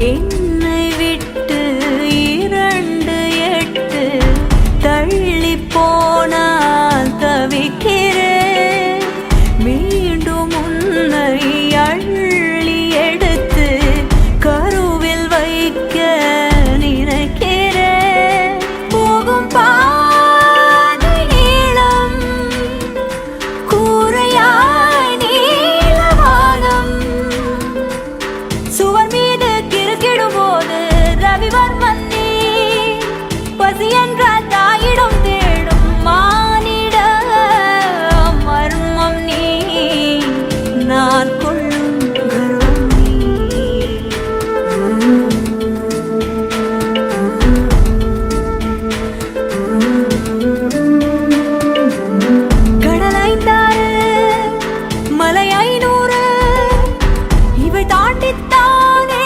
என்னை விட்டு 2 8 தள்ளி போனால் தவிக்கிறேன். மீண்டும் உன்னை அள்ளி எடுத்து கருவில் வைக்க நினைக்கிறேன். போகும் பாதை நீளம், கூரையாய் நீலவானம். சுவர் மீது கிறுக்கிடும் போது ரவிவர்மன் நீ பசி என்ற